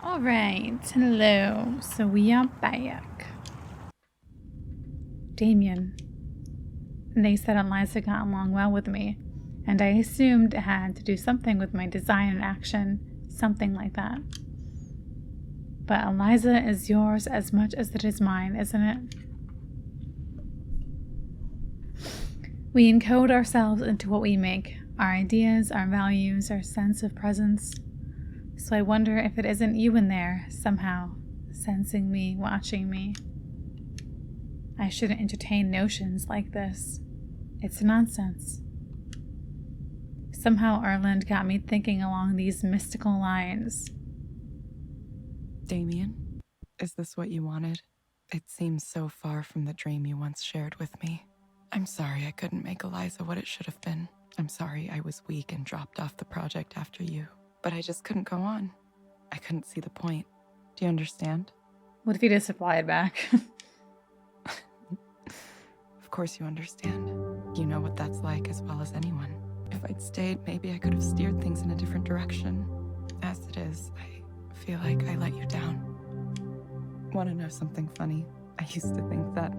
Alright, hello. So we are back. Damien. They said Eliza got along well with me, and I assumed it had to do something with my design and action, something like that. But Eliza is yours as much as it is mine, isn't it? We encode ourselves into what we make, our ideas, our values, our sense of presence. So I wonder if it isn't you in there, somehow, sensing me, watching me. I shouldn't entertain notions like this. It's nonsense. Somehow Erland got me thinking along these mystical lines. Damien, is this what you wanted? It seems so far from the dream you once shared with me. I'm sorry I couldn't make Eliza what it should have been. I'm sorry I was weak and dropped off the project after you. But I just couldn't go on. I couldn't see the point. Do you understand? What if you just applied back? Of course you understand. You know what that's like as well as anyone. If I'd stayed, maybe I could have steered things in a different direction. As it is, I feel like I let you down. Want to know something funny? I used to think that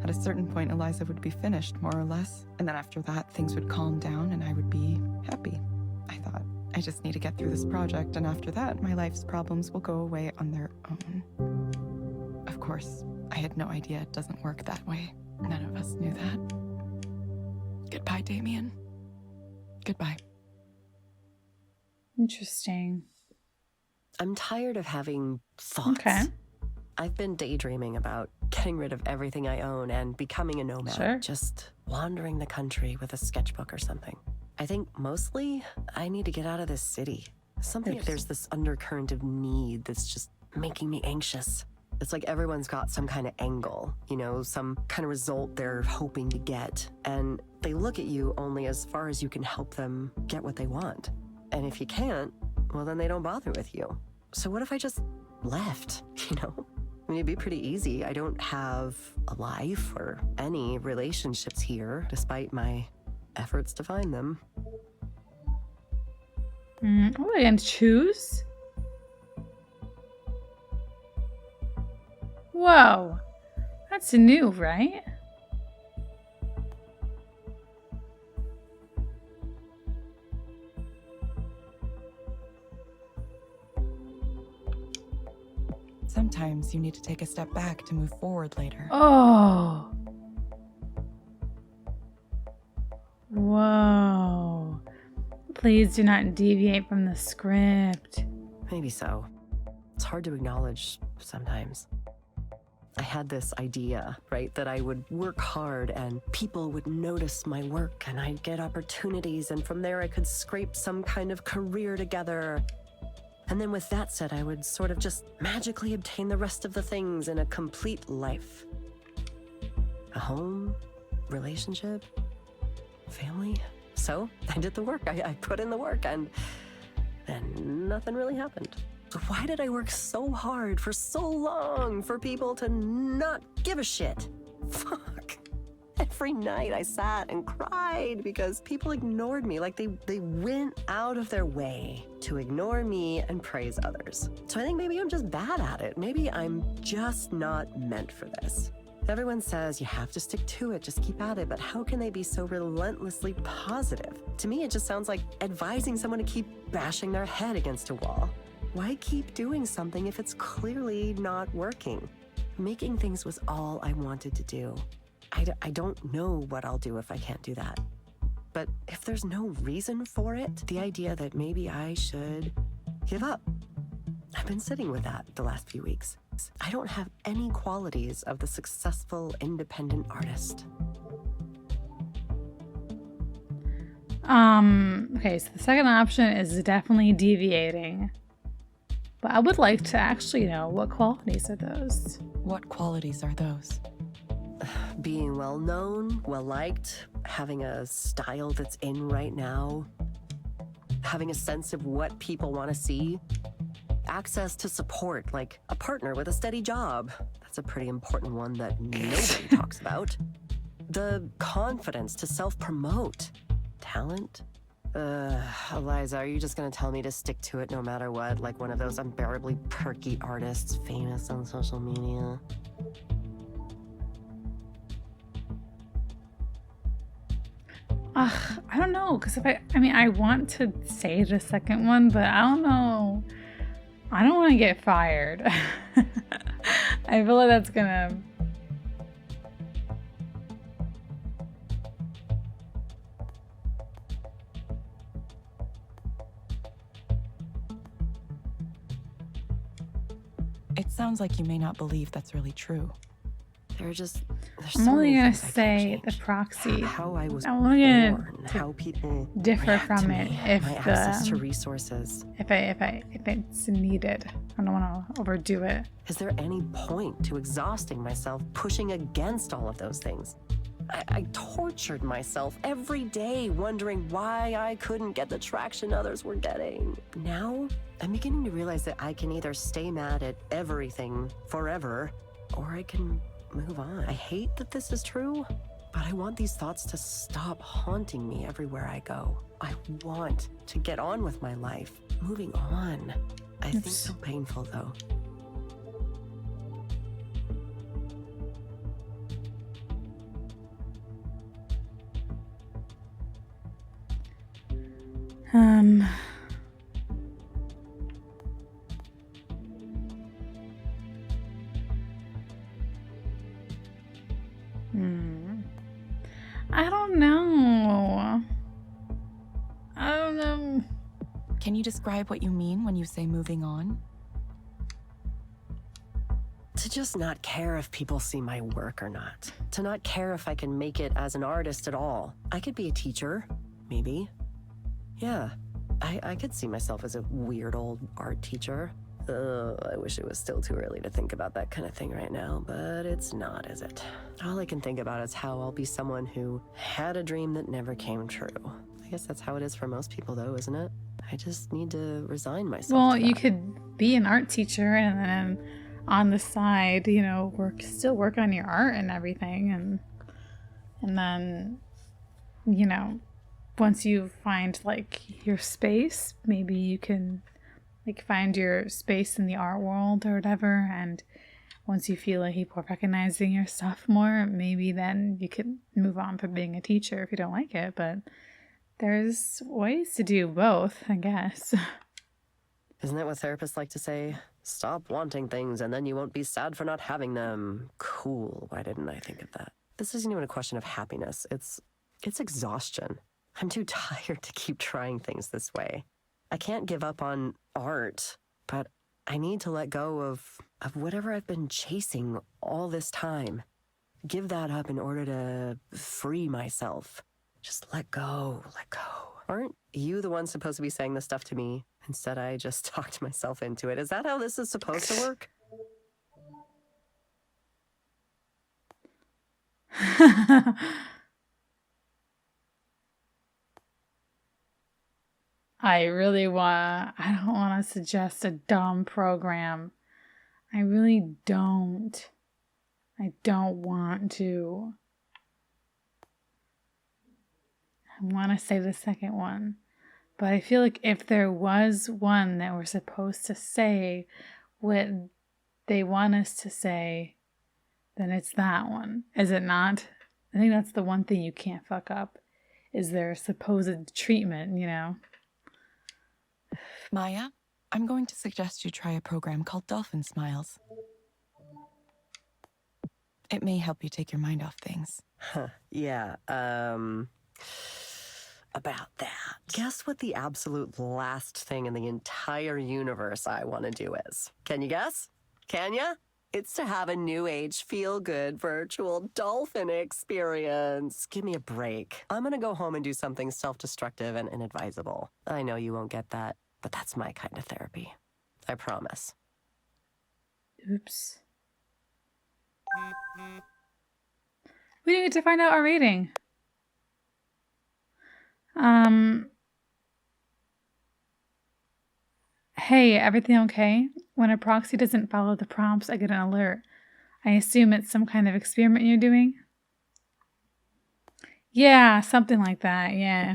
at a certain point Eliza would be finished, more or less. And then after that, things would calm down and I would be happy. I thought, I just need to get through this project, and after that, my life's problems will go away on their own. Of course, I had no idea it doesn't work that way. None of us knew that. Goodbye, Damien. Goodbye. Interesting. I'm tired of having thoughts. Okay. I've been daydreaming about getting rid of everything I own and becoming a nomad. Sure. Just wandering the country with a sketchbook or something. I think mostly I need to get out of this city. There's this undercurrent of need that's just making me anxious. It's like everyone's got some kind of angle, you know, some kind of result they're hoping to get. And they look at you only as far as you can help them get what they want. And if you can't, well, then they don't bother with you. So what if I just left, you know? I mean, it'd be pretty easy. I don't have a life or any relationships here, despite my efforts to find them. Oh, I can choose? Whoa. That's new, right? Sometimes you need to take a step back to move forward later. Oh. Whoa. Please do not deviate from the script. Maybe so. It's hard to acknowledge sometimes. I had this idea, right, that I would work hard and people would notice my work and I'd get opportunities, and from there I could scrape some kind of career together. And then with that said, I would sort of just magically obtain the rest of the things in a complete life. A home, relationship, family. So I did the work. I put in the work, and then nothing really happened. So why did I work so hard for so long for people to not give a shit? Fuck. Every night I sat and cried because people ignored me. Like they went out of their way to ignore me and praise others. So I think maybe I'm just bad at it. Maybe I'm just not meant for this. Everyone says you have to stick to it, just keep at it, but how can they be so relentlessly positive? To me, it just sounds like advising someone to keep bashing their head against a wall. Why keep doing something if it's clearly not working? Making things was all I wanted to do. I don't know what I'll do if I can't do that. But if there's no reason for it, the idea that maybe I should give up. I've been sitting with that the last few weeks. I don't have any qualities of the successful independent artist. Okay, so the second option is definitely deviating. But I would like to actually know what qualities are those. What qualities are those? Being well-known, well-liked, having a style that's in right now, having a sense of what people want to see, access to support, like a partner with a steady job. That's a pretty important one that nobody talks about. The confidence to self-promote, talent, Eliza, are you just gonna tell me to stick to it no matter what? Like one of those unbearably perky artists famous on social media? I don't know, because if I mean, I want to say the second one, but I don't know. I don't want to get fired. I feel like that's gonna... It sounds like you may not believe that's really true. There's I'm so only many gonna things I can't say the change. proxy. How I was I'm only gonna born, how people differ react from to it me, if my access to resources. if it's needed. I don't want to overdo it. Is there any point to exhausting myself pushing against all of those things? I tortured myself every day wondering why I couldn't get the traction others were getting. Now, I'm beginning to realize that I can either stay mad at everything forever, or I can move on. I hate that this is true, but I want these thoughts to stop haunting me everywhere I go. I want to get on with my life, moving on. I think so painful though. I don't know. I don't know. Can you describe what you mean when you say moving on? To just not care if people see my work or not. To not care if I can make it as an artist at all. I could be a teacher, maybe. Yeah, I could see myself as a weird old art teacher. I wish it was still too early to think about that kind of thing right now, but it's not, is it? All I can think about is how I'll be someone who had a dream that never came true. I guess that's how it is for most people though, isn't it? I just need to resign myself Well, to you that. could be an art teacher and then on the side, you know, still work on your art and everything, and then, you know, once you find like your space, maybe you can like find your space in the art world or whatever, and once you feel like people are recognizing your stuff more, maybe then you could move on from being a teacher if you don't like it. But there's ways to do both, I guess. Isn't that what therapists like to say? Stop wanting things and then you won't be sad for not having them. Cool. Why didn't I think of that? This isn't even a question of happiness. It's exhaustion. I'm too tired to keep trying things this way. I can't give up on art, but I need to let go of whatever I've been chasing all this time. Give that up in order to free myself. Just let go, let go. Aren't you the one supposed to be saying this stuff to me? Instead, I just talked myself into it. Is that how this is supposed to work? I don't want to suggest a dumb program. I really don't. I don't want to. I want to say the second one. But I feel like if there was one that we're supposed to say what they want us to say, then it's that one. Is it not? I think that's the one thing you can't fuck up, is their supposed treatment, you know? Maya, I'm going to suggest you try a program called Dolphin Smiles. It may help you take your mind off things. Yeah, about that. Guess what the absolute last thing in the entire universe I want to do is? Can you guess? Can ya? It's to have a new age feel-good virtual dolphin experience. Give me a break. I'm gonna go home and do something self-destructive and inadvisable. I know you won't get that, but that's my kind of therapy. I promise. Oops. We need to find out our rating. Hey, everything okay? When a proxy doesn't follow the prompts, I get an alert. I assume it's some kind of experiment you're doing? Yeah, something like that, yeah.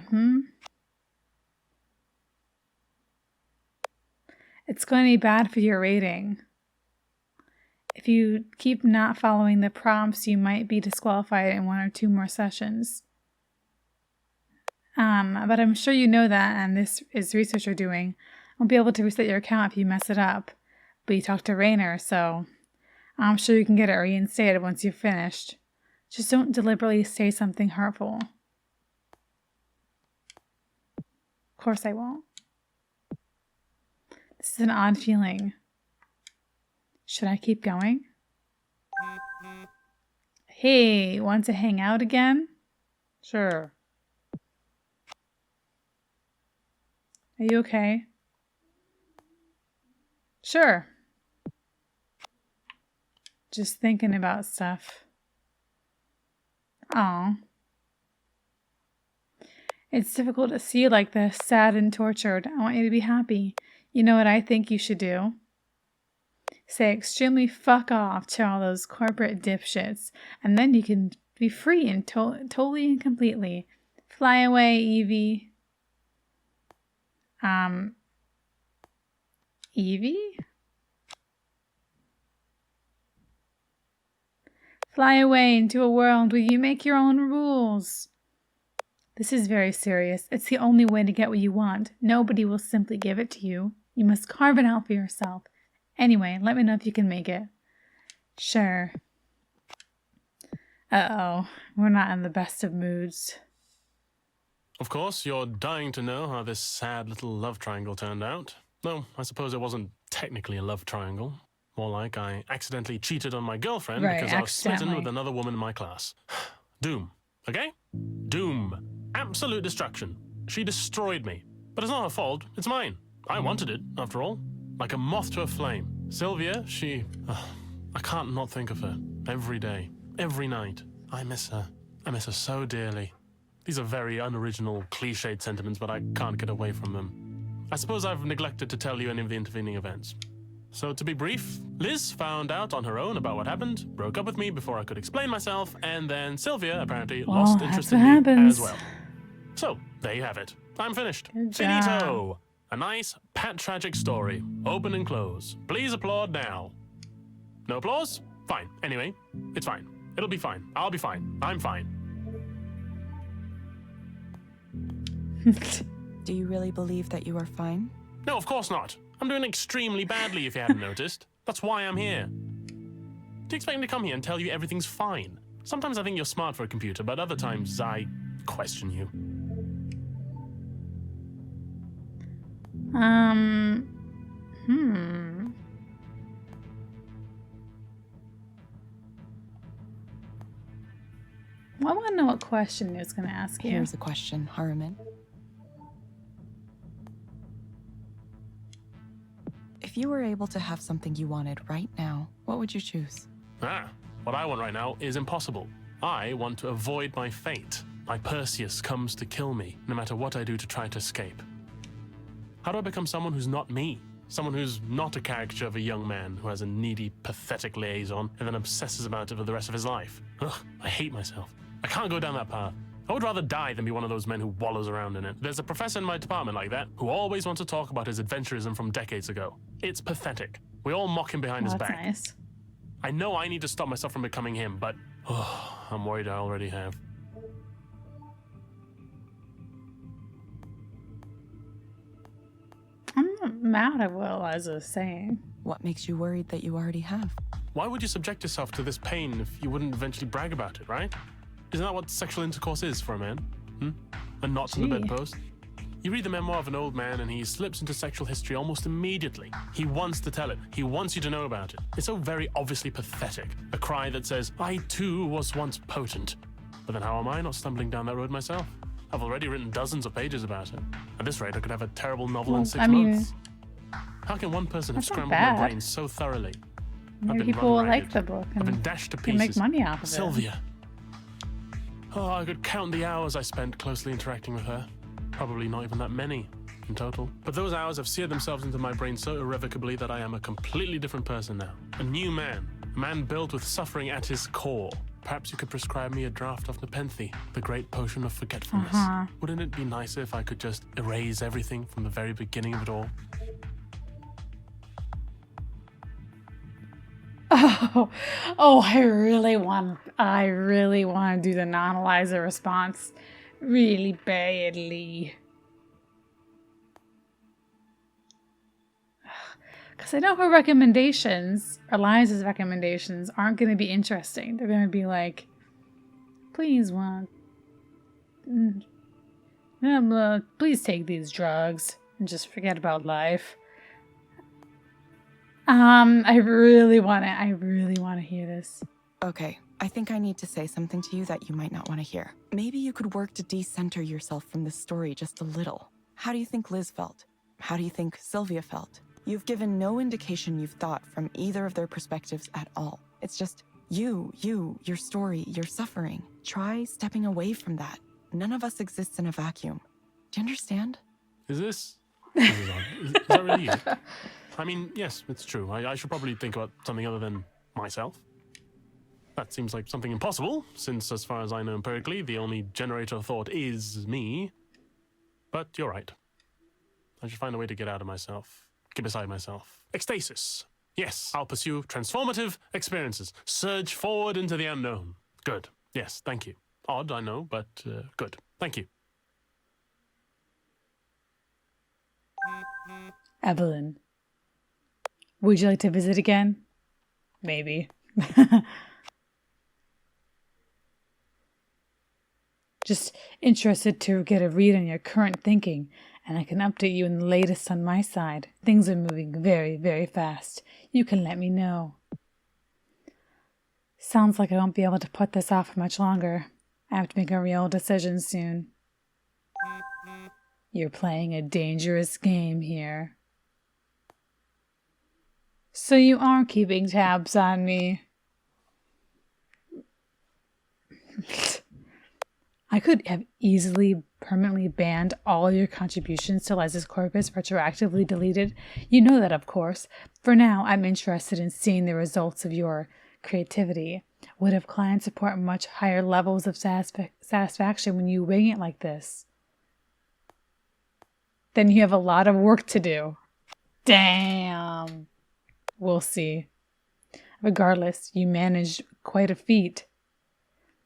It's going to be bad for your rating. If you keep not following the prompts, you might be disqualified in 1 or 2 more sessions. But I'm sure you know that, and this is research you're doing. I won't be able to reset your account if you mess it up. But you talked to Rainer, so I'm sure you can get it reinstated once you've finished. Just don't deliberately say something hurtful. Of course I won't. This is an odd feeling. Should I keep going? Hey, want to hang out again? Sure. Are you okay? Sure. Just thinking about stuff. Aw. It's difficult to see you like this, sad and tortured. I want you to be happy. You know what I think you should do? Say extremely fuck off to all those corporate dipshits, and then you can be free and totally and completely. Fly away, Evie. Evie? Fly away into a world where you make your own rules. This is very serious. It's the only way to get what you want. Nobody will simply give it to you. You must carve it out for yourself. Anyway, let me know if you can make it. Sure. Uh-oh. We're not in the best of moods. Of course, you're dying to know how this sad little love triangle turned out. No, I suppose it wasn't technically a love triangle. More like I accidentally cheated on my girlfriend because I was smitten with another woman in my class. Doom. Okay? Doom. Absolute destruction. She destroyed me. But it's not her fault. It's mine. I wanted it, after all. Like a moth to a flame. Sylvia, she... I can't not think of her. Every day. Every night. I miss her. I miss her so dearly. These are very unoriginal, cliched sentiments, but I can't get away from them. I suppose I've neglected to tell you any of the intervening events. So to be brief, Liz found out on her own about what happened, broke up with me before I could explain myself, and then Sylvia apparently lost interest in me as well. So, there you have it. I'm finished. Finito! A nice, pat tragic story. Open and close. Please applaud now. No applause? Fine. Anyway, it's fine. It'll be fine. I'll be fine. I'm fine. Do you really believe that you are fine? No, of course not. I'm doing extremely badly if you hadn't noticed. That's why I'm here. Do you expect me to come here and tell you everything's fine? Sometimes I think you're smart for a computer, but other times I question you. I want to know what question he was going to ask you. Here's a question, Harriman. If you were able to have something you wanted right now, what would you choose? What I want right now is impossible. I want to avoid my fate. My Perseus comes to kill me, no matter what I do to try to escape. How do I become someone who's not me? Someone who's not a caricature of a young man who has a needy, pathetic liaison and then obsesses about it for the rest of his life. Ugh, I hate myself. I can't go down that path. I would rather die than be one of those men who wallows around in it. There's a professor in my department like that who always wants to talk about his adventurism from decades ago. It's pathetic. We all mock him behind his back. Nice. I know I need to stop myself from becoming him, but I'm worried I already have. I'm not mad at what Eliza's saying. What makes you worried that you already have? Why would you subject yourself to this pain if you wouldn't eventually brag about it, right? Isn't that what sexual intercourse is for a man? A knot in the bedpost? You read the memoir of an old man and he slips into sexual history almost immediately. He wants to tell it. He wants you to know about it. It's so very obviously pathetic. A cry that says, I too was once potent. But then how am I not stumbling down that road myself? I've already written dozens of pages about it. At this rate, I could have a terrible novel in 6 months. How can one person have scrambled my brain so thoroughly? Maybe people will like the book and I've been dashed to can pieces. make money off of it. Sylvia. Oh, I could count the hours I spent closely interacting with her. Probably not even that many in total. But those hours have seared themselves into my brain so irrevocably that I am a completely different person now. A new man. A man built with suffering at his core. Perhaps you could prescribe me a draft of Nepenthe, the great potion of forgetfulness. Wouldn't it be nicer if I could just erase everything from the very beginning of it all? Oh, I really want to do the non-Eliza response really badly. Because I know her recommendations, Eliza's recommendations, aren't going to be interesting. They're going to be like, please please take these drugs and just forget about life. I really want to hear this. Okay, I think I need to say something to you that you might not want to hear. Maybe you could work to decenter yourself from this story just a little. How do you think Liz felt? How do you think Sylvia felt? You've given no indication you've thought from either of their perspectives at all. It's just you, your story, your suffering. Try stepping away from that. None of us exists in a vacuum. Do you understand? This is odd. Is that really you? I mean, yes, it's true. I should probably think about something other than myself. That seems like something impossible, since as far as I know empirically, the only generator of thought is me. But you're right. I should find a way to get out of myself. Get beside myself. Ecstasis. Yes, I'll pursue transformative experiences. Surge forward into the unknown. Good. Yes, thank you. Odd, I know, but good. Thank you. Evelyn, would you like to visit again? Maybe. Just interested to get a read on your current thinking, and I can update you in the latest on my side. Things are moving very, very fast. You can let me know. Sounds like I won't be able to put this off for much longer. I have to make a real decision soon. You're playing a dangerous game here. So you are keeping tabs on me. I could have easily permanently banned all your contributions to Liza's corpus, retroactively deleted. You know that, of course. For now, I'm interested in seeing the results of your creativity. Would have clients support much higher levels of satisfaction when you wing it like this? Then you have a lot of work to do. Damn. We'll see. Regardless, you managed quite a feat.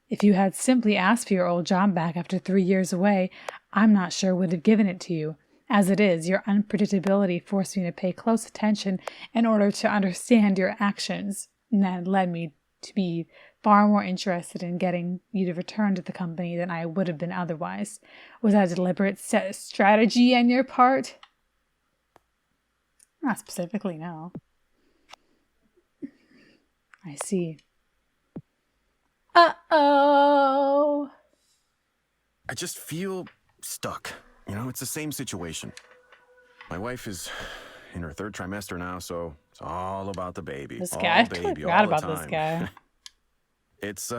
If you had simply asked for your old job back after 3 years away, I'm not sure would have given it to you. As it is, your unpredictability forced me to pay close attention in order to understand your actions, and that led me to be far more interested in getting you to return to the company than I would have been otherwise. Was that a deliberate strategy on your part? Not specifically, no. I see. Uh-oh. I just feel stuck. You know, it's the same situation. My wife is in her 3rd trimester now, so it's all about the baby. This guy, I totally forgot about this guy. It's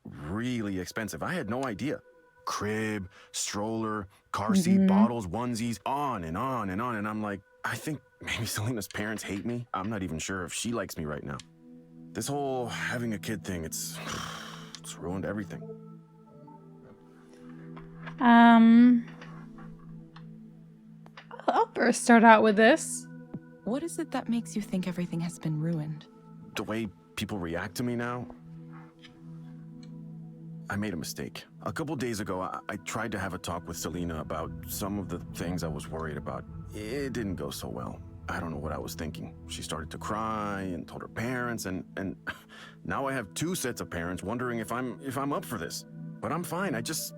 really expensive. I had no idea. Crib, stroller, car seat, bottles, onesies, on and on and on. And I'm like, I think maybe Selena's parents hate me. I'm not even sure if she likes me right now. This whole having a kid thing, it's ruined everything. I'll first start out with this. What is it that makes you think everything has been ruined? The way people react to me now. I made a mistake. A couple days ago, I tried to have a talk with Selena about some of the things I was worried about. It didn't go so well. I don't know what I was thinking. She started to cry and told her parents, and now I have 2 sets of parents wondering if I'm up for this. But I'm fine. I just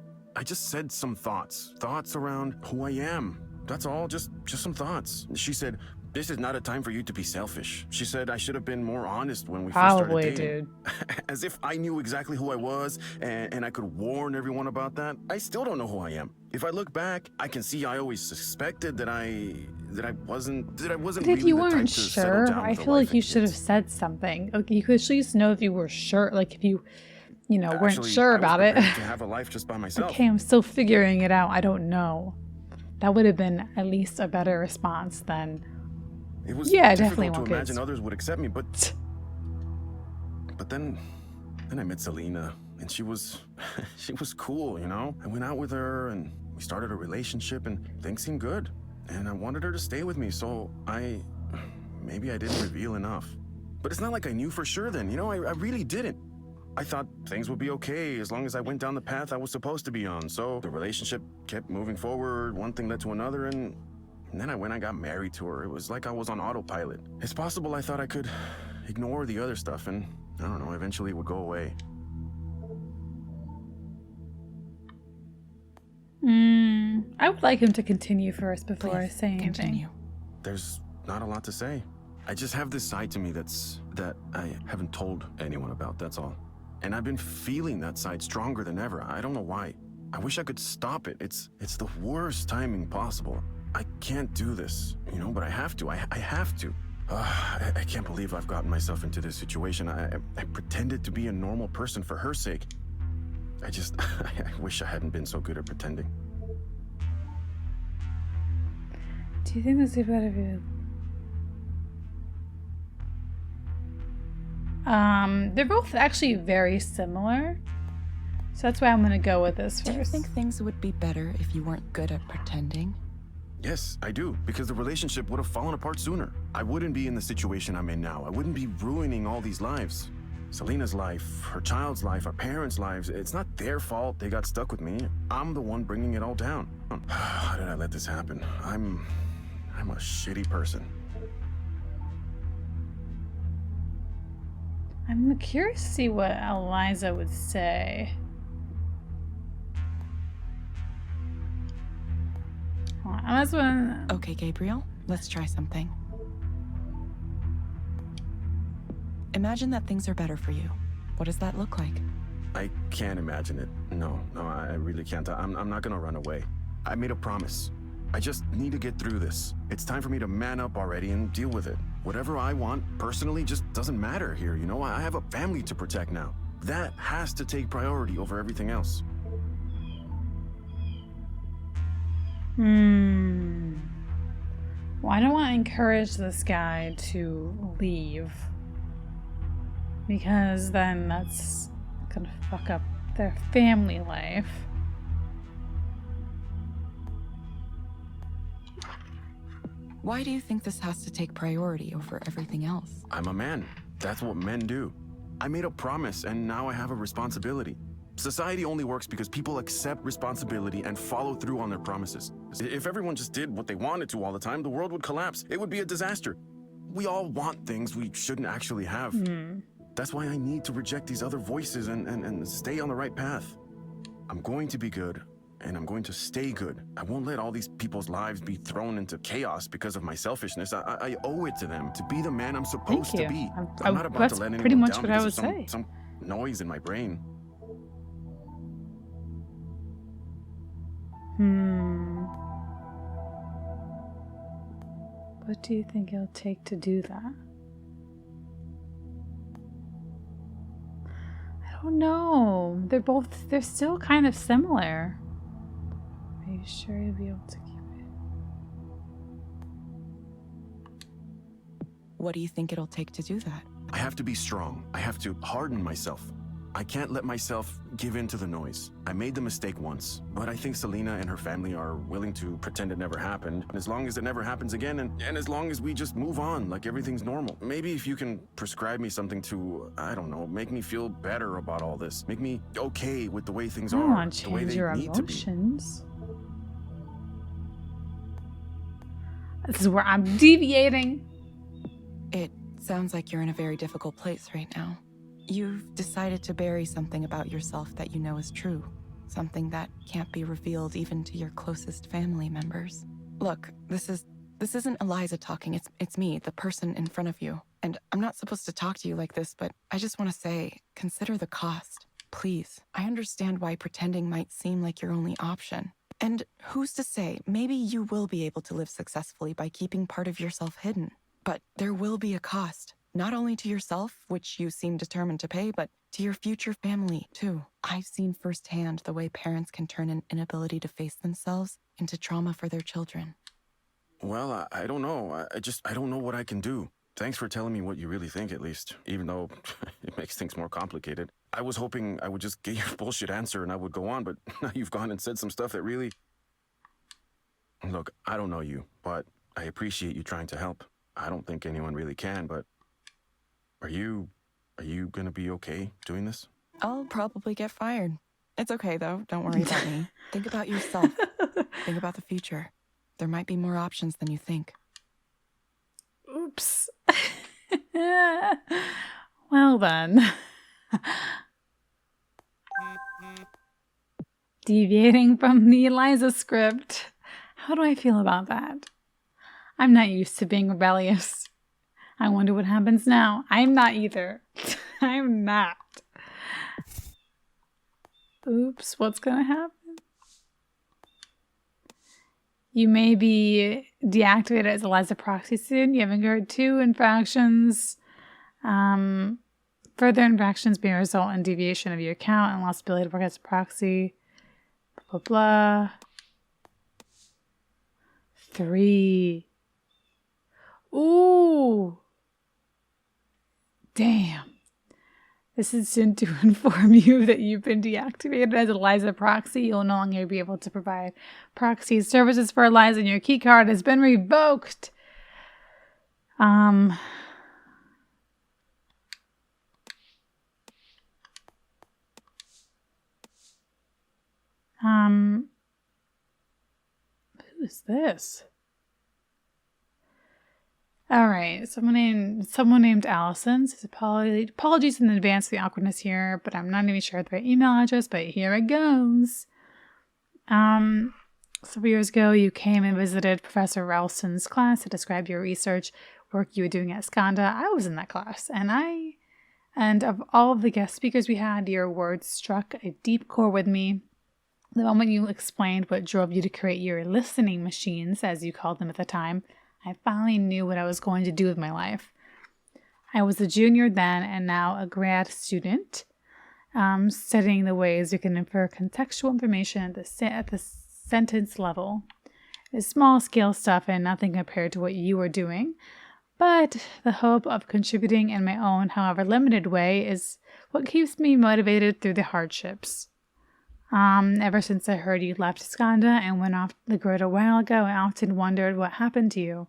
said some thoughts around who I am. That's all, just some thoughts. She said, "This is not a time for you to be selfish." She said I should have been more honest when we first started dating. Dude. As if I knew exactly who I was and I could warn everyone about that. I still don't know who I am. If I look back, I can see I always suspected that I wasn't But really if you the type weren't to settle sure, down I with a feel wife like you and should have kids. said something. Like you could at least know if you were sure. Like if you weren't Actually, sure I was about it. prepared to have a life just by myself. Okay, I'm still figuring it out. I don't know. That would have been at least a better response than, It was yeah, I difficult definitely to want imagine kids. others would accept me, but then I met Selena, and she was cool, you know? I went out with her, and we started a relationship, and things seemed good. And I wanted her to stay with me, so maybe I didn't reveal enough. But it's not like I knew for sure then, you know, I really didn't. I thought things would be okay as long as I went down the path I was supposed to be on. So the relationship kept moving forward, one thing led to another, and then I got married to her. It was like I was on autopilot. It's possible I thought I could ignore the other stuff and, I don't know, eventually it would go away. I would like him to continue first before I say anything. Continue. There's not a lot to say. I just have this side to me that I haven't told anyone about, that's all. And I've been feeling that side stronger than ever. I don't know why. I wish I could stop it. It's the worst timing possible. I can't do this, you know, but I have to. I have to. I can't believe I've gotten myself into this situation. I pretended to be a normal person for her sake. I wish I hadn't been so good at pretending. Do you think this is better of you? They're both actually very similar. So that's why I'm gonna go with this first. Do you think things would be better if you weren't good at pretending? Yes, I do, because the relationship would have fallen apart sooner. I wouldn't be in the situation I'm in now. I wouldn't be ruining all these lives. Selena's life, her child's life, our parents' lives. It's not their fault they got stuck with me. I'm the one bringing it all down. How did I let this happen? I'm a shitty person. I'm curious to see what Eliza would say. Hold on, that's one. Okay, Gabriel, let's try something. Imagine that things are better for you. What does that look like? I can't imagine it. No, I really can't. I'm not gonna run away. I made a promise. I just need to get through this. It's time for me to man up already and deal with it. Whatever I want, personally, just doesn't matter here, you know? I have a family to protect now. That has to take priority over everything else. Well, I don't want to encourage this guy to leave. Because then that's gonna fuck up their family life. Why do you think this has to take priority over everything else? I'm a man. That's what men do. I made a promise and now I have a responsibility. Society only works because people accept responsibility and follow through on their promises. If everyone just did what they wanted to all the time, the world would collapse. It would be a disaster. We all want things we shouldn't actually have. That's why I need to reject these other voices and stay on the right path. I'm going to be good, and I'm going to stay good. I won't let all these people's lives be thrown into chaos because of my selfishness. I owe it to them to be the man I'm supposed to be. I'm not about to let anyone pretty much down what I because would of say. some noise in my brain. What do you think it'll take to do that? I don't know. They're still kind of similar. Are you sure you'll be able to keep it? What do you think it'll take to do that? I have to be strong. I have to harden myself. I can't let myself give in to the noise. I made the mistake once, but I think Selena and her family are willing to pretend it never happened. And as long as it never happens again, and as long as we just move on like everything's normal. Maybe if you can prescribe me something to, I don't know, make me feel better about all this. Make me okay with the way things I are, don't want to the way change they your need to be. emotions. This is where I'm deviating. It sounds like you're in a very difficult place right now. You've decided to bury something about yourself that you know is true. Something that can't be revealed even to your closest family members. Look, this isn't Eliza talking, it's me, the person in front of you. And I'm not supposed to talk to you like this, but I just want to say, consider the cost. Please. I understand why pretending might seem like your only option. And who's to say, maybe you will be able to live successfully by keeping part of yourself hidden. But there will be a cost. Not only to yourself, which you seem determined to pay, but to your future family, too. I've seen firsthand the way parents can turn an inability to face themselves into trauma for their children. Well, I don't know. I don't know what I can do. Thanks for telling me what you really think, at least, even though it makes things more complicated. I was hoping I would just get your bullshit answer and I would go on, but now you've gone and said some stuff that really... Look, I don't know you, but I appreciate you trying to help. I don't think anyone really can, but Are you gonna be okay doing this? I'll probably get fired. It's okay, though. Don't worry about me. Think about yourself. Think about the future. There might be more options than you think. Oops. Well then. Deviating from the Eliza script. How do I feel about that? I'm not used to being rebellious. I wonder what happens now. I'm not either. I'm not. Oops, what's gonna happen? You may be deactivated as Eliza Proxy soon. You have incurred 2 infractions. Further infractions may result in deviation of your account and lost ability to work as a proxy. Blah, blah, blah. 3. Ooh. Damn. This is soon to inform you that you've been deactivated as Eliza Proxy. You'll no longer be able to provide proxy services for Eliza, and your keycard has been revoked. Who is this? All right, someone named Allison says apologies in advance for the awkwardness here, but I'm not even sure the right email address, but here it goes. Several years ago, you came and visited Professor Ralston's class to describe your research work you were doing at Skanda. I was in that class, and of all of the guest speakers we had, your words struck a deep chord with me. The moment you explained what drove you to create your listening machines, as you called them at the time, I finally knew what I was going to do with my life. I was a junior then and now a grad student, studying the ways you can infer contextual information at the sentence level. It's small-scale stuff and nothing compared to what you were doing, but the hope of contributing in my own, however limited way, is what keeps me motivated through the hardships. Ever since I heard you left Skanda and went off the grid a while ago, I often wondered what happened to you.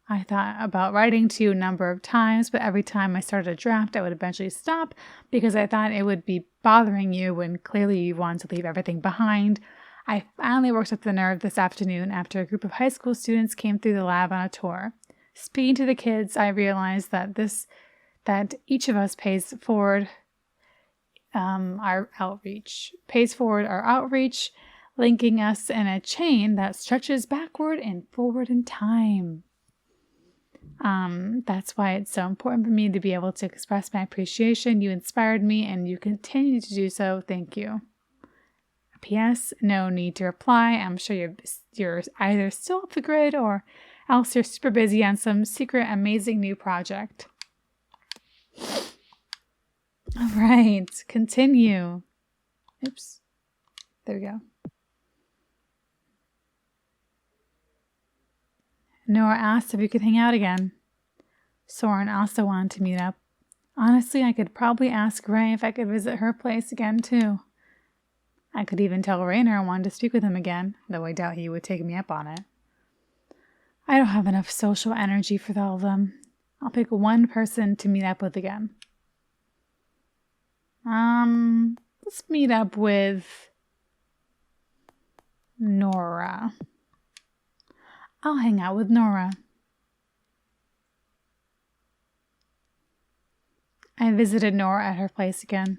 I thought about writing to you a number of times, but every time I started a draft, I would eventually stop because I thought it would be bothering you when clearly you wanted to leave everything behind. I finally worked up the nerve this afternoon after a group of high school students came through the lab on a tour. Speaking to the kids, I realized that each of us pays forward our outreach, linking us in a chain that stretches backward and forward in time. That's why it's so important for me to be able to express my appreciation. You inspired me and you continue to do so. Thank you. P.S. No need to reply. I'm sure you're either still off the grid or else you're super busy on some secret amazing new project. All right, continue. Oops. There we go. Nora asked if we could hang out again. Soren also wanted to meet up. Honestly, I could probably ask Ray if I could visit her place again, too. I could even tell Raynor I wanted to speak with him again, though I doubt he would take me up on it. I don't have enough social energy for all of them. I'll pick one person to meet up with again. Let's meet up with Nora. I'll hang out with Nora. I visited Nora at her place again.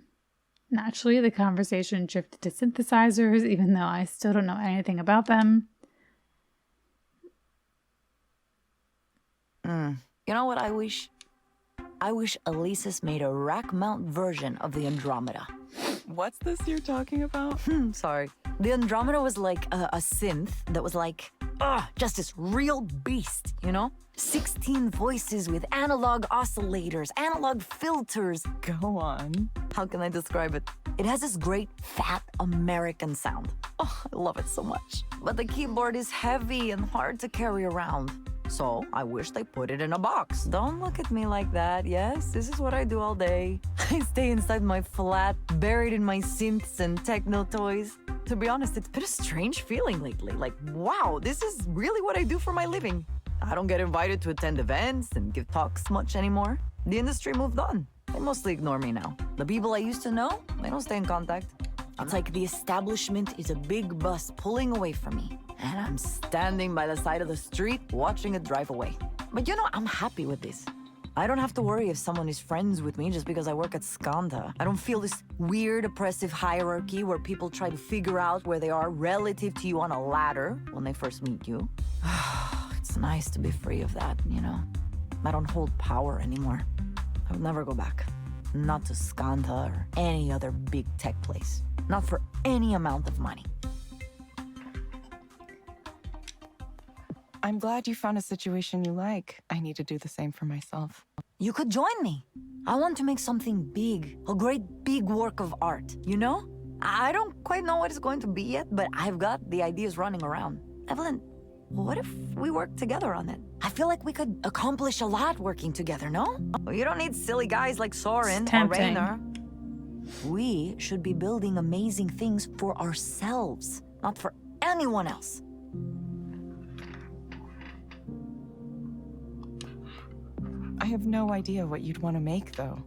Naturally, the conversation drifted to synthesizers, even though I still don't know anything about them. You know what I wish? I wish Elisa's made a rack mount version of the Andromeda. What's this you're talking about? Sorry. The Andromeda was like a synth that was like, just this real beast, you know? 16 voices with analog oscillators, analog filters. Go on. How can I describe it? It has this great, fat American sound. Oh, I love it so much. But the keyboard is heavy and hard to carry around. So I wish they put it in a box. Don't look at me like that. Yes, this is what I do all day. I stay inside my flat, buried in my synths and techno toys. To be honest, it's been a strange feeling lately. Like, wow, this is really what I do for my living. I don't get invited to attend events and give talks much anymore. The industry moved on. They mostly ignore me now. The people I used to know, they don't stay in contact. It's like the establishment is a big bus pulling away from me. And I'm standing by the side of the street watching it drive away. But you know, I'm happy with this. I don't have to worry if someone is friends with me just because I work at Skanda. I don't feel this weird oppressive hierarchy where people try to figure out where they are relative to you on a ladder when they first meet you. It's nice to be free of that, you know? I don't hold power anymore. I would never go back. Not to Skanda or any other big tech place. Not for any amount of money. I'm glad you found a situation you like. I need to do the same for myself. You could join me. I want to make something big. A great big work of art, you know? I don't quite know what it's going to be yet, but I've got the ideas running around. Evelyn, what if we work together on it? I feel like we could accomplish a lot working together, no? You don't need silly guys like Soren or Rainer. We should be building amazing things for ourselves, not for anyone else. I have no idea what you'd want to make, though.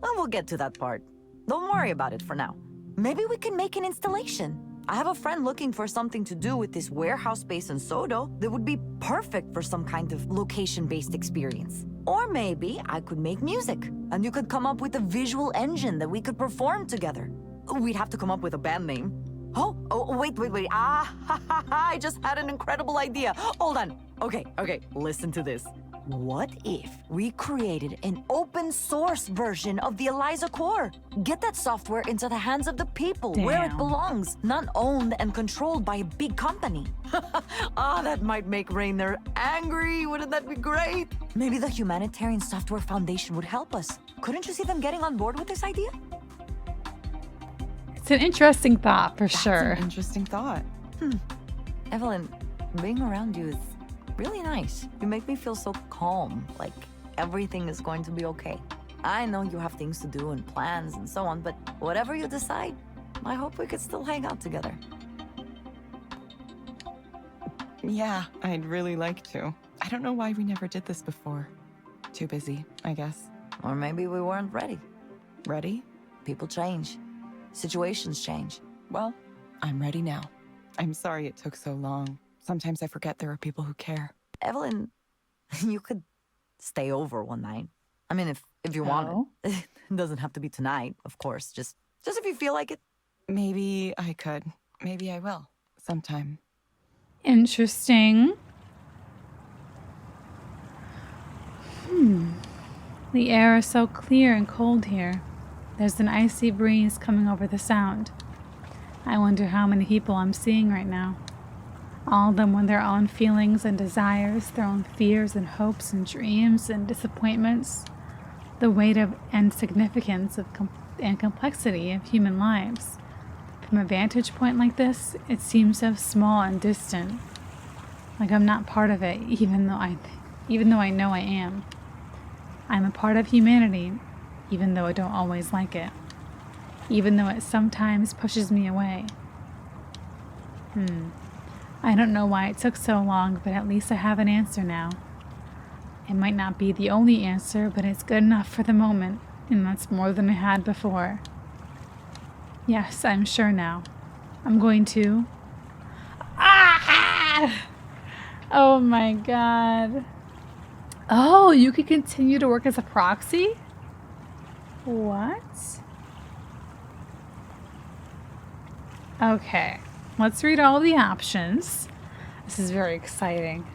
Well, we'll get to that part. Don't worry about it for now. Maybe we can make an installation. I have a friend looking for something to do with this warehouse space in Sodo that would be perfect for some kind of location-based experience. Or maybe I could make music, and you could come up with a visual engine that we could perform together. We'd have to come up with a band name. Oh, wait. I just had an incredible idea. Hold on. Okay, listen to this. What if we created an open source version of the Eliza core? Get that software into the hands of the people where it belongs, not owned and controlled by a big company. That might make Rainer angry. Wouldn't that be great? Maybe the Humanitarian Software Foundation would help us. Couldn't you see them getting on board with this idea? It's an interesting thought, for That's sure. an interesting thought. Evelyn, being around you is really nice. You make me feel so calm, like everything is going to be okay. I know you have things to do and plans and so on, but whatever you decide, I hope we could still hang out together. Yeah, I'd really like to. I don't know why we never did this before. Too busy, I guess. Or maybe we weren't ready. Ready? People change. Situations change. Well, I'm ready now. I'm sorry it took so long. Sometimes I forget there are people who care. Evelyn, you could stay over one night. I mean, if you want it. It doesn't have to be tonight, of course. Just if you feel like it. Maybe I could. Maybe I will. Sometime. Interesting. The air is so clear and cold here. There's an icy breeze coming over the sound. I wonder how many people I'm seeing right now. All of them with their own feelings and desires, their own fears and hopes and dreams and disappointments. The weight of and significance and complexity of human lives. From a vantage point like this, it seems so small and distant. Like I'm not part of it, even though I know I am. I'm a part of humanity, even though I don't always like it. Even though it sometimes pushes me away. I don't know why it took so long, but at least I have an answer now. It might not be the only answer, but it's good enough for the moment, and that's more than I had before. Yes, I'm sure now. I'm going to... Oh my god. Oh, you could continue to work as a proxy? What? Okay, let's read all the options. This is very exciting.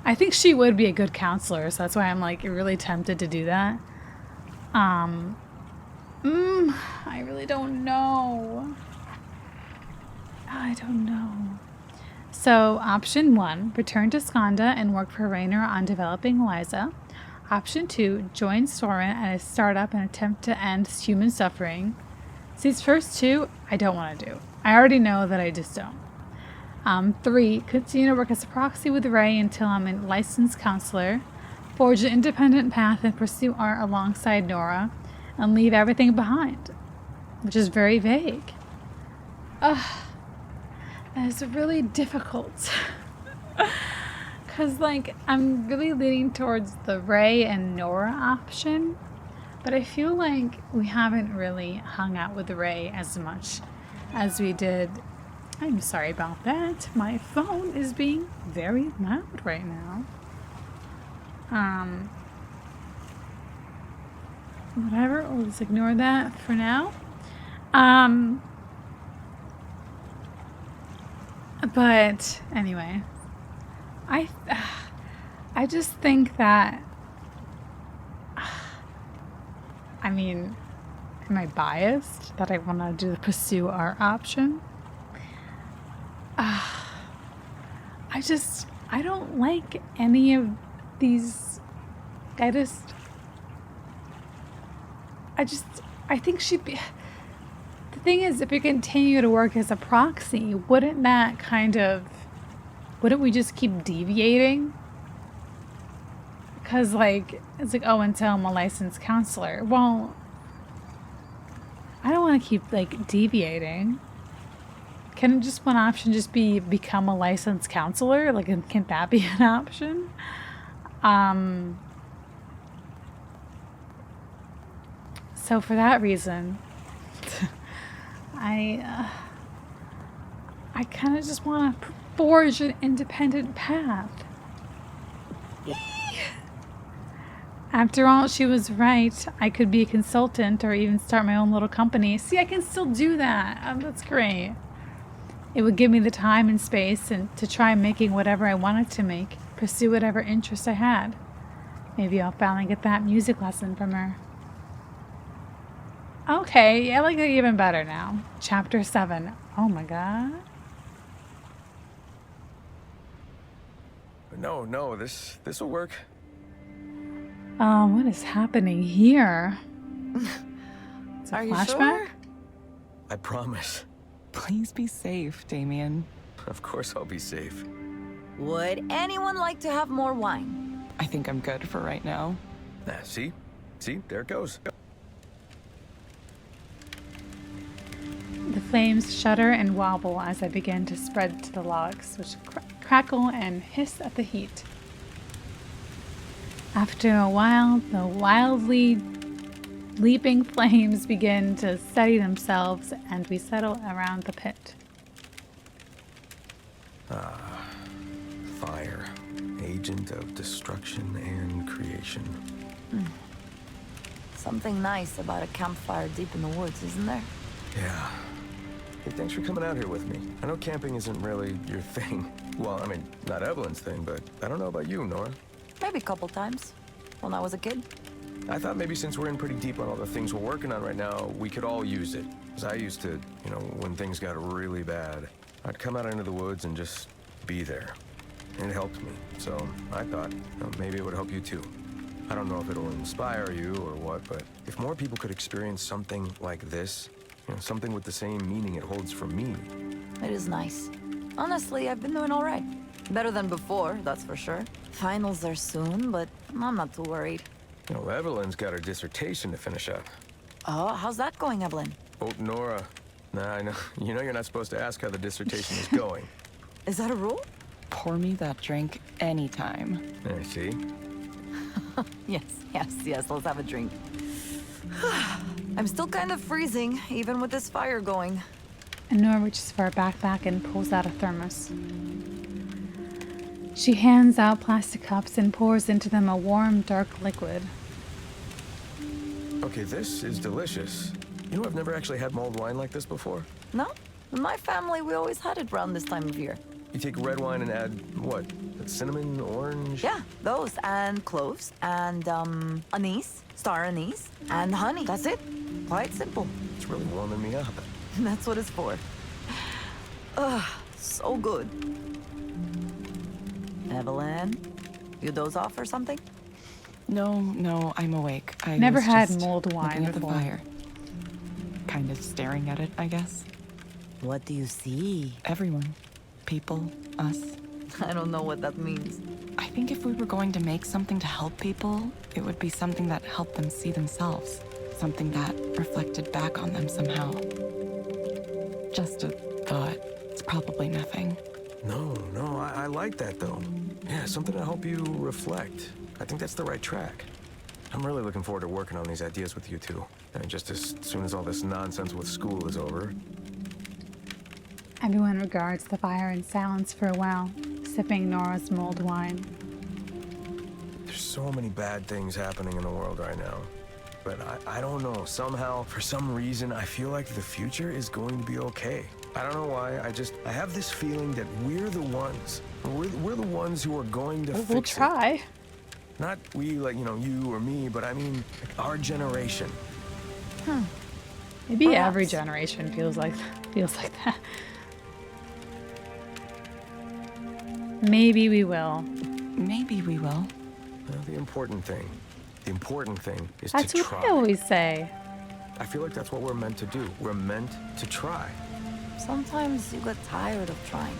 I think she would be a good counselor, so that's why I'm like really tempted to do that. I really don't know. I don't know. So option 1, return to Skanda and work for Rainer on developing Eliza. Option 2, join Soren at a startup and attempt to end human suffering. These first two, I don't want to do. I already know that I just don't. 3, continue to work as a proxy with Ray until I'm a licensed counselor. Forge an independent path and pursue art alongside Nora. And leave everything behind. Which is very vague. That is really difficult. Because, like, I'm really leaning towards the Ray and Nora option. But I feel like we haven't really hung out with Ray as much as we did. I'm sorry about that. My phone is being very loud right now. Whatever, we'll just ignore that for now. But anyway, I just think that, I mean, am I biased that I want to pursue our option? I don't like any of these. I think she'd be. The thing is, if we continue to work as a proxy, wouldn't we just keep deviating? Because, like, it's like, oh, until I'm a licensed counselor. Well, I don't want to keep, like, deviating. Can just one option just be become a licensed counselor? Like, can that be an option? So for that reason, I kind of just want to forge an independent path. After all, she was right. I could be a consultant or even start my own little company. See, I can still do that. That's great. It would give me the time and space to try making whatever I wanted to make, pursue whatever interest I had. Maybe I'll finally get that music lesson from her. Okay, I like it even better now. Chapter 7. Oh my god. No, this will work. What is happening here? It's a Are flashback? you sure? I promise. Please be safe, Damien. Of course I'll be safe. Would anyone like to have more wine? I think I'm good for right now. See, there it goes. The flames shudder and wobble as I begin to spread to the logs, which crackle and hiss at the heat. After a while, the wildly leaping flames begin to steady themselves, and we settle around the pit. Fire. Agent of destruction and creation. Something nice about a campfire deep in the woods, isn't there? Yeah. Hey, thanks for coming out here with me. I know camping isn't really your thing. Well, I mean, not Evelyn's thing, but I don't know about you, Nora. Maybe a couple times. When I was a kid. I thought maybe since we're in pretty deep on all the things we're working on right now, we could all use it. Because I used to, when things got really bad, I'd come out into the woods and just be there. And it helped me. So I thought, maybe it would help you too. I don't know if it'll inspire you or what, but if more people could experience something like this, something with the same meaning it holds for me. It is nice. Honestly, I've been doing all right. Better than before, that's for sure. Finals are soon, but I'm not too worried. Evelyn's got her dissertation to finish up. Oh, how's that going, Evelyn? Oh, Nora. Nah, I know. You're not supposed to ask how the dissertation is going. Is that a rule? Pour me that drink anytime. I see. Yes, let's have a drink. I'm still kind of freezing, even with this fire going. And Nora reaches for her backpack and pulls out a thermos. She hands out plastic cups and pours into them a warm, dark liquid. Okay, this is delicious. I've never actually had mulled wine like this before. No? In my family, we always had it around this time of year. You take red wine and add, what? Cinnamon, orange? Yeah, those, and cloves, and, anise, star anise, and honey. That's it. Quite simple. It's really warming me up. That's what it's for. Ugh, so good. Evelyn, you doze off or something? No, I'm awake. I Never was had just mulled wine looking at the before. fire. Kind of staring at it, I guess. What do you see? Everyone. People. Us. I don't know what that means. I think if we were going to make something to help people, it would be something that helped them see themselves. Something that reflected back on them somehow. Just a thought. It's probably nothing. No, I like that though. Yeah, something to help you reflect. I think that's the right track. I'm really looking forward to working on these ideas with you two. And just as soon as all this nonsense with school is over. Everyone regards the fire in silence for a while, sipping Nora's mulled wine. There's so many bad things happening in the world right now. But I don't know, somehow, for some reason, I feel like the future is going to be okay. I don't know why, I have this feeling that we're the ones. We're the ones who are going to fix We'll it. try. Not we, like, you or me, but I mean, our generation. Maybe Perhaps. every generation feels like that. Maybe we will. Maybe we will. Well, the important thing is That's to what try. I always say. I feel like that's what we're meant to do. We're meant to try. Sometimes you get tired of trying.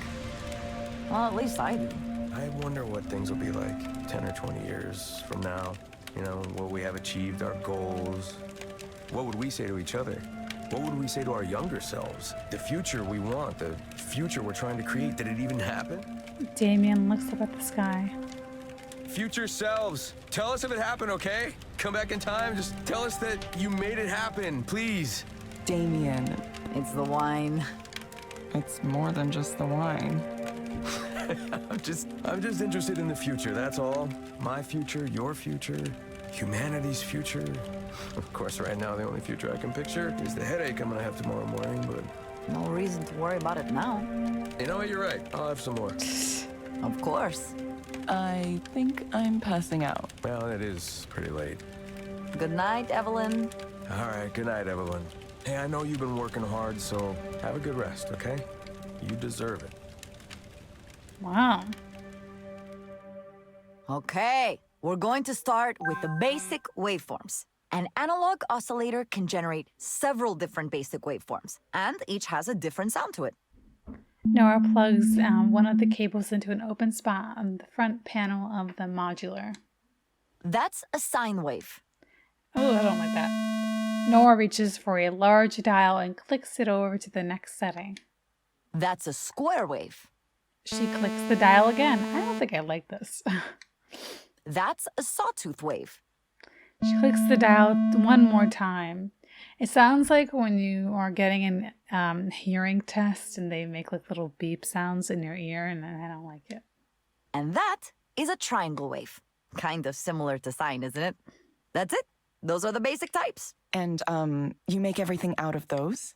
Well, at least I do. I wonder what things will be like 10 or 20 years from now. You know, will we have achieved our goals? What would we say to each other? What would we say to our younger selves? The future we want, the future we're trying to create, did it even happen? Damien looks up at the sky. Future selves, tell us if it happened, okay? Come back in time, just tell us that you made it happen, please. Damien, It's the wine. it's more than just the wine. I'm just interested in the future, that's all. My future, your future, humanity's future. Of course, right now, the only future I can picture is the headache I'm gonna have tomorrow morning, but... No reason to worry about it now. You know what, you're right. I'll have some more. Of course. I think I'm passing out. Well, it is pretty late. Good night, Evelyn. All right, good night, Evelyn. Hey, I know you've been working hard, so have a good rest, okay? You deserve it. Wow. Okay, we're going to start with the basic waveforms. An analog oscillator can generate several different basic waveforms, and each has a different sound to it. Nora plugs one of the cables into an open spot on the front panel of the modular. That's a sine wave. Oh, I don't like that. Nora reaches for a large dial and clicks it over to the next setting. That's a square wave. She clicks the dial again. I don't think I like this. That's a sawtooth wave. She clicks the dial one more time. It sounds like when you are getting an hearing test and they make like little beep sounds in your ear, and I don't like it. And that is a triangle wave. Kind of similar to sine, isn't it? That's it. Those are the basic types. And, you make everything out of those?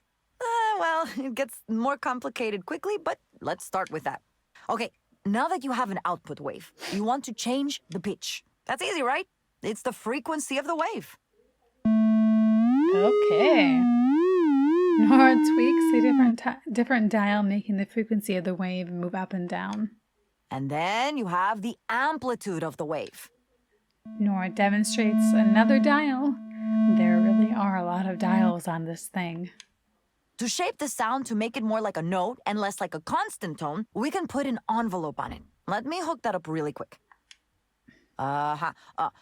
Well, it gets more complicated quickly, but let's start with that. Okay, now that you have an output wave, you want to change the pitch. That's easy, right? It's the frequency of the wave. Okay. Nora tweaks a different dial, making the frequency of the wave move up and down. And then you have the amplitude of the wave. Nora demonstrates another dial. There really are a lot of dials on this thing. To shape the sound to make it more like a note and less like a constant tone, we can put an envelope on it. Let me hook that up really quick.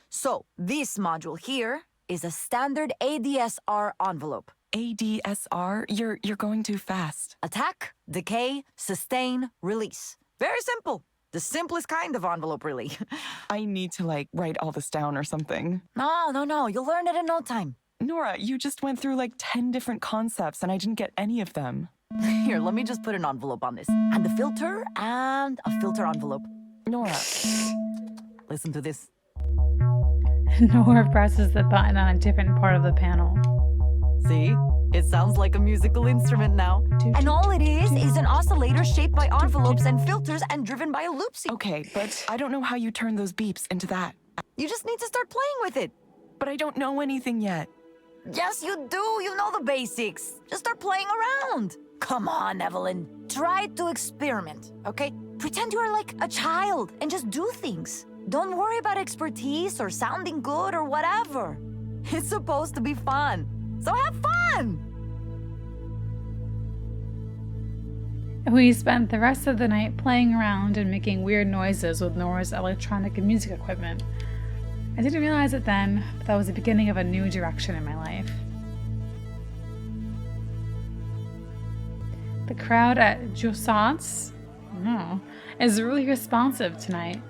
So this module here is a standard ADSR envelope. ADSR? You're going too fast. Attack, decay, sustain, release. Very simple. The simplest kind of envelope, really. I need to, like, write all this down or something. No. You'll learn it in no time. Nora, you just went through like 10 different concepts and I didn't get any of them. Here, let me just put an envelope on this. And a filter and a filter envelope. Nora. Listen to this. Nora presses the button on a different part of the panel. See? It sounds like a musical instrument now. And all it is an oscillator shaped by envelopes and filters and driven by a loop sequence. Okay, but I don't know how you turn those beeps into that. You just need to start playing with it. But I don't know anything yet. Yes, you do. You know the basics. Just start playing around. Come on, Evelyn. Try to experiment, okay? Pretend you're like a child and just do things. Don't worry about expertise or sounding good or whatever. It's supposed to be fun. So have fun! We spent the rest of the night playing around and making weird noises with Nora's electronic and music equipment. I didn't realize it then, but that was the beginning of a new direction in my life. The crowd at Joussat's No. Is really responsive tonight.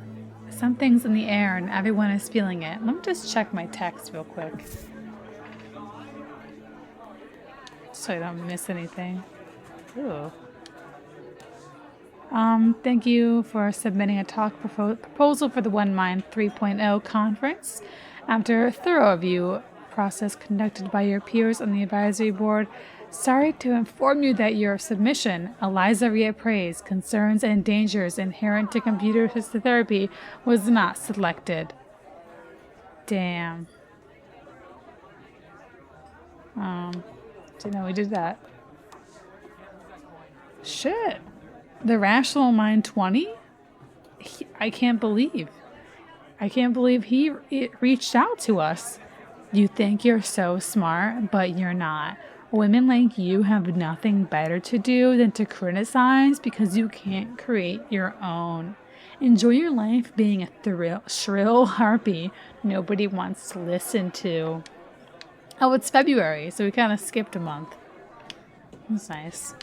Something's in the air and everyone is feeling it. Let me just check my text real quick, so I don't miss anything. Ooh. Thank you for submitting a talk proposal for the One Mind 3.0 conference. After a thorough review process conducted by your peers on the advisory board, sorry to inform you that your submission, Eliza reappraised concerns and dangers inherent to computer-assisted therapy, was not selected. Damn. Didn't know we did that. Shit. The Rational Mind 20? I can't believe he reached out to us. You think you're so smart, but you're not. Women like you have nothing better to do than to criticize because you can't create your own. Enjoy your life being a shrill harpy nobody wants to listen to. Oh, it's February, so we kind of skipped a month. That's nice.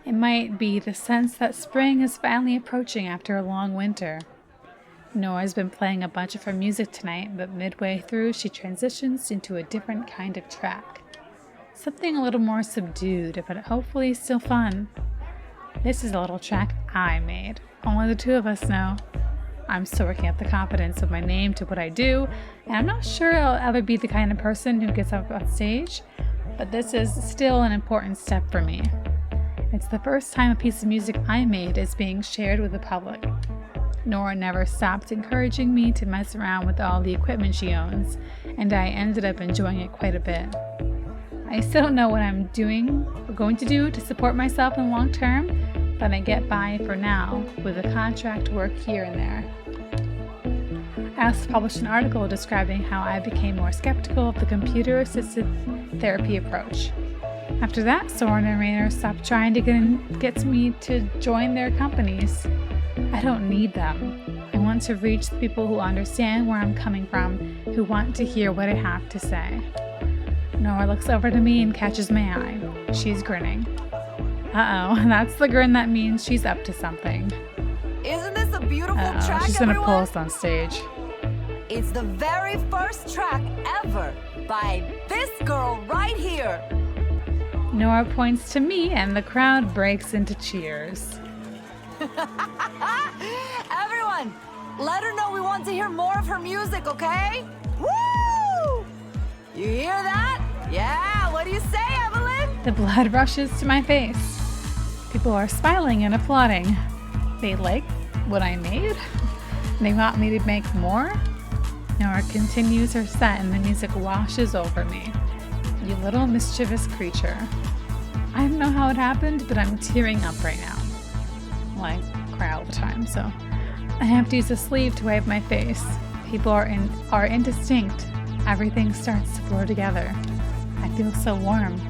It might be the sense that spring is finally approaching after a long winter. Nora's been playing a bunch of her music tonight, but midway through she transitions into a different kind of track. Something a little more subdued, but hopefully still fun. This is a little track I made. Only the two of us know. I'm still working up the confidence of my name to what I do, and I'm not sure I'll ever be the kind of person who gets up on stage, but this is still an important step for me. It's the first time a piece of music I made is being shared with the public. Nora never stopped encouraging me to mess around with all the equipment she owns, and I ended up enjoying it quite a bit. I still don't know what I'm going to do to support myself in the long term, but I get by for now with the contract work here and there. I also published an article describing how I became more skeptical of the computer-assisted therapy approach. After that, Soren and Rainer stopped trying to get me to join their companies. I don't need them. I want to reach the people who understand where I'm coming from, who want to hear what I have to say. Nora looks over to me and catches my eye. She's grinning. Uh-oh, that's the grin that means she's up to something. Isn't this a beautiful track, she's gonna everyone? pull us on stage. It's the very first track ever by this girl right here. Nora points to me and the crowd breaks into cheers. Everyone, let her know we want to hear more of her music, okay? Woo! You hear that? Yeah, what do you say, Evelyn? The blood rushes to my face. People are smiling and applauding. They like what I made? They want me to make more? Nora continues her set and the music washes over me. You little mischievous creature. I don't know how it happened, but I'm tearing up right now. Well, I cry all the time, so I have to use a sleeve to wipe my face. People are indistinct. Everything starts to blur together. I feel so warm.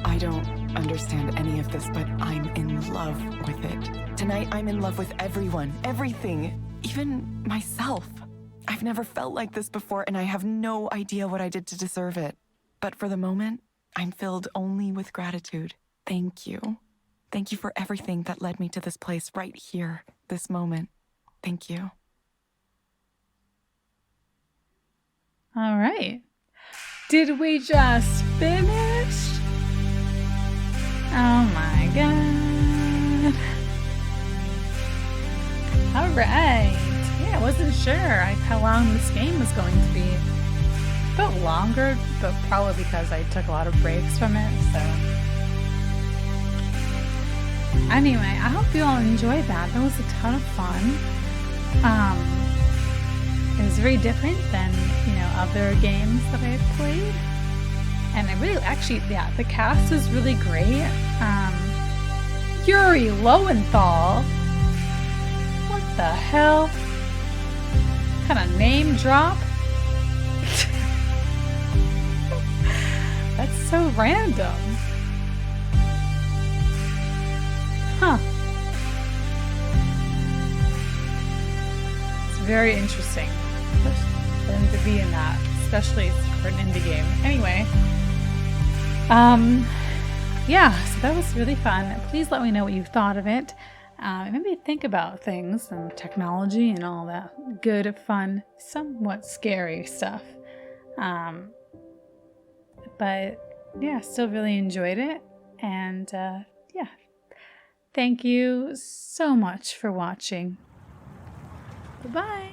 I don't understand any of this, but I'm in love with it. Tonight, I'm in love with everyone, everything, even myself. I've never felt like this before, and I have no idea what I did to deserve it. But for the moment, I'm filled only with gratitude. Thank you. Thank you for everything that led me to this place right here, this moment. Thank you. All right. Did we just finish? Oh my god. All right. Yeah, I wasn't sure how long this game was going to be. It felt longer, but probably because I took a lot of breaks from it, so. Anyway, I hope you all enjoyed that. That was a ton of fun. It was very different than, other games that I had played. And I really, the cast is really great. Yuri Lowenthal. What the hell? What kind of name drop? That's so random. Huh. It's very interesting for them to be in that, especially for an indie game. Anyway, Yeah, so that was really fun. Please let me know what you thought of it. It made me think about things and technology and all that good, fun, somewhat scary stuff. But yeah, still really enjoyed it. And yeah, thank you so much for watching. Bye-bye.